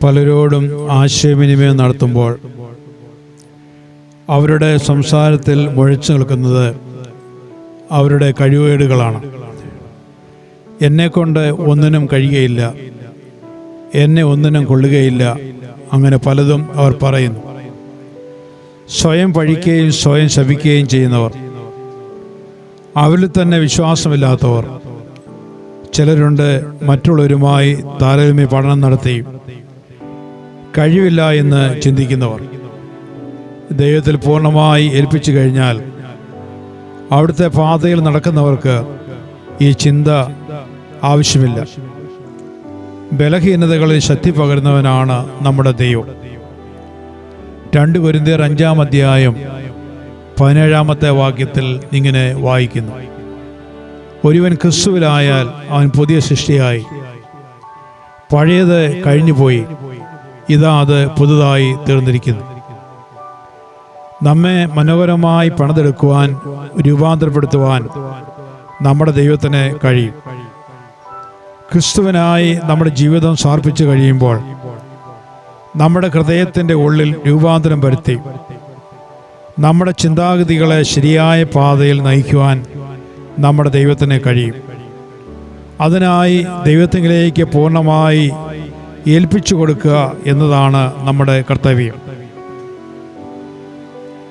പലരോടും ആശയവിനിമയം നടത്തുമ്പോൾ അവരുടെ സംസാരത്തിൽ മുഴച്ചു നിൽക്കുന്നത് അവരുടെ കഴിവുകേടുകളാണ്. എന്നെക്കൊണ്ട് ഒന്നിനും കഴിയുകയില്ല, എന്നെ ഒന്നിനും കൊള്ളുകയില്ല, അങ്ങനെ പലതും അവർ പറയുന്നു. സ്വയം പഴിക്കുകയും സ്വയം ശപിക്കുകയും ചെയ്യുന്നവർ, അവരിൽ തന്നെ വിശ്വാസമില്ലാത്തവർ, ചിലരുണ്ട് മറ്റുള്ളവരുമായി താരതമ്യ പഠനം നടത്തി കഴിവില്ല എന്ന് ചിന്തിക്കുന്നവർ. ദൈവത്തിൽ പൂർണ്ണമായി ഏൽപ്പിച്ചു കഴിഞ്ഞാൽ അവിടുത്തെ പാതയിൽ നടക്കുന്നവർക്ക് ഈ ചിന്ത ആവശ്യമില്ല. ബലഹീനതകളിൽ ശക്തി പകരുന്നവനാണ് നമ്മുടെ ദൈവം. 2 കൊരിന്ത്യർ 5-ാം അധ്യായം 17-ാമത്തെ വാക്യത്തിൽ ഇങ്ങനെ വായിക്കുന്നു: ഒരുവൻ ക്രിസ്തുവിലായാൽ അവൻ പുതിയ സൃഷ്ടിയായി, പഴയത് കഴിഞ്ഞുപോയി, ഇതാ അത് പുതുതായി തീർന്നിരിക്കുന്നു. നമ്മെ മനോഹരമായി പണിതെടുക്കുവാൻ, രൂപാന്തരപ്പെടുത്തുവാൻ നമ്മുടെ ദൈവത്തിന് കഴിയും. ക്രിസ്തുവിനായി നമ്മുടെ ജീവിതം സമർപ്പിച്ചു കഴിയുമ്പോൾ നമ്മുടെ ഹൃദയത്തിൻ്റെ ഉള്ളിൽ രൂപാന്തരം വരുത്തി നമ്മുടെ ചിന്താഗതികളെ ശരിയായ പാതയിൽ നയിക്കുവാൻ നമ്മുടെ ദൈവത്തിന് കഴിയും. അതിനായി ദൈവത്തിലേക്ക് പൂർണ്ണമായി ഏൽപ്പിച്ചു കൊടുക്കുക എന്നതാണ് നമ്മുടെ കർത്തവ്യം.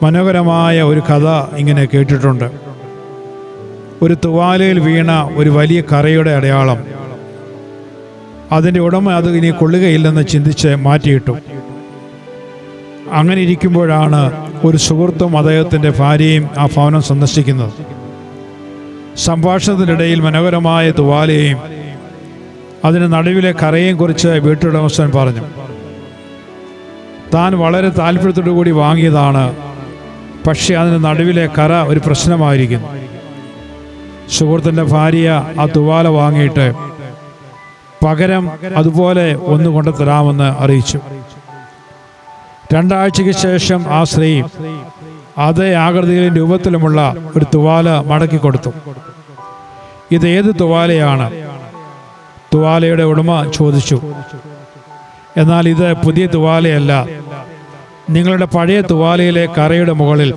മനോഹരമായ ഒരു കഥ ഇങ്ങനെ കേട്ടിട്ടുണ്ട്. ഒരു തുവാലയിൽ വീണ ഒരു വലിയ കറയുടെ അടയാളം. അതിൻ്റെ ഉടമ അത് ഇനി കൊള്ളുകയില്ലെന്ന് ചിന്തിച്ച് മാറ്റിയിട്ടു. അങ്ങനെ ഇരിക്കുമ്പോഴാണ് ഒരു സുഹൃത്തും അദ്ദേഹത്തിൻ്റെ ഭാര്യയും ആ ഭവനം സന്ദർശിക്കുന്നത്. സംഭാഷണത്തിനിടയിൽ മനോഹരമായ തുവാലയെയും അതിന് നടുവിലെ കറയെയും കുറിച്ച് വീട്ടുടമസ്ഥൻ പറഞ്ഞു. താൻ വളരെ താല്പര്യത്തോടു കൂടി വാങ്ങിയതാണ്, പക്ഷേ അതിന് നടുവിലെ കറ ഒരു പ്രശ്നമായിരിക്കുന്നു. സുഹൃത്തിൻ്റെ ഭാര്യ ആ തുവാല വാങ്ങിയിട്ട് പകരം അതുപോലെ ഒന്ന് കൊണ്ടുതരാമെന്ന് അറിയിച്ചു. 2 ആഴ്ചയ്ക്ക് ശേഷം ആ സ്ത്രീ അതേ ആകൃതിയിലും രൂപത്തിലുമുള്ള ഒരു തുവാല മടക്കി കൊടുത്തു. ഇത് ഏത് തുവാലയാണ്? തുവാലയുടെ ഉടമ ചോദിച്ചു. എന്നാൽ ഇത് പുതിയ തുവാലയല്ല, നിങ്ങളുടെ പഴയ തുവാലയിലെ കറയുടെ മുകളിൽ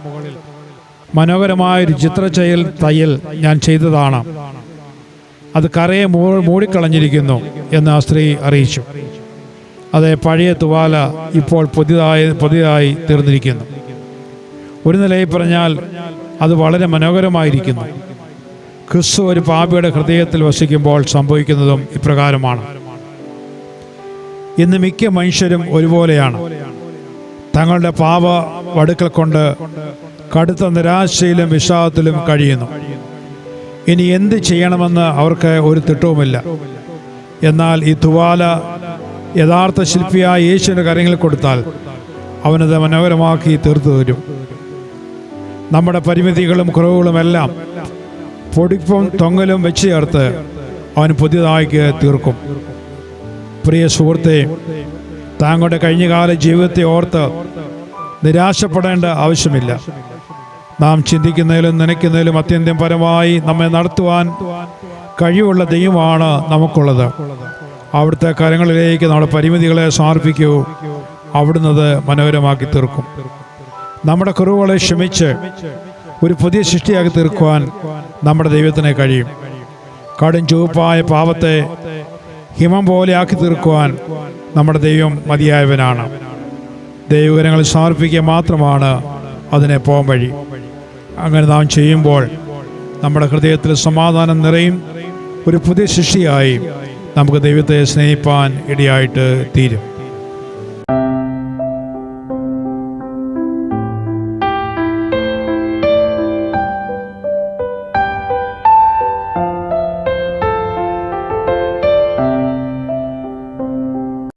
മനോഹരമായൊരു തയ്യൽ ഞാൻ ചെയ്തതാണ്. അത് കറയെ മൂടിക്കളഞ്ഞിരിക്കുന്നു എന്ന് ആ സ്ത്രീ അറിയിച്ചു. അതെ, പഴയ തുവാല ഇപ്പോൾ പുതിയതായി തീർന്നിരിക്കുന്നു. ഒരു നിലയിൽ പറഞ്ഞാൽ അത് വളരെ മനോഹരമായിരിക്കുന്നു. ക്രിസ്തു ഒരു പാപിയുടെ ഹൃദയത്തിൽ വസിക്കുമ്പോൾ സംഭവിക്കുന്നതും ഇപ്രകാരമാണ്. ഇന്ന് മിക്ക മനുഷ്യരും ഒരുപോലെയാണ്. തങ്ങളുടെ പാപ വടുക്കൾ കൊണ്ട് കടുത്ത നിരാശയിലും വിഷാദത്തിലും കഴിയുന്നു. ഇനി എന്ത് ചെയ്യണമെന്ന് അവർക്ക് ഒരു തിട്ടവുമില്ല. എന്നാൽ ഈ തുവാല യഥാർത്ഥ ശില്പിയായ യേശുവിൻ്റെ കരങ്ങളിൽ കൊടുത്താൽ അവനത് മനോഹരമാക്കി തീർത്തു തരും. നമ്മുടെ പരിമിതികളും കുറവുകളുമെല്ലാം പൊടിപ്പും തൊങ്ങലും വെച്ച് ചേർത്ത് അവൻ പുതിയതായി തീർക്കും. പ്രിയ സുഹൃത്തെ, താങ്കളുടെ കഴിഞ്ഞകാല ജീവിതത്തെ ഓർത്ത് നിരാശപ്പെടേണ്ട ആവശ്യമില്ല. നാം ചിന്തിക്കുന്നതിലും നനയ്ക്കുന്നതിലും അത്യന്തം പരമായി നമ്മെ നടത്തുവാൻ കഴിവുള്ള ദൈവമാണ് നമുക്കുള്ളത്. അവിടുത്തെ കരങ്ങളിലേക്ക് നമ്മുടെ പരിമിതികളെ സമർപ്പിക്കൂ, അവിടുന്ന് മനോഹരമാക്കി തീർക്കും. നമ്മുടെ കുറവുകളെ ക്ഷമിച്ച് ഒരു പുതിയ സൃഷ്ടിയാക്കി തീർക്കുവാൻ നമ്മുടെ ദൈവത്തിന് കഴിയും. കടും ചുവപ്പായ പാപത്തെ ഹിമം പോലെ ആക്കി തീർക്കുവാൻ നമ്മുടെ ദൈവം മതിയായവനാണ്. ദൈവകരങ്ങളിൽ സമർപ്പിക്കുക മാത്രമാണ് അതിനെ പോകാൻ വഴി. അങ്ങനെ നാം ചെയ്യുമ്പോൾ നമ്മുടെ ഹൃദയത്തിൽ സമാധാനം നിറയും. ഒരു പുതിയ സൃഷ്ടിയായി നമുക്ക് ദൈവത്തെ സ്നേഹിപ്പാൻ ഇടയായിട്ട് തീരും.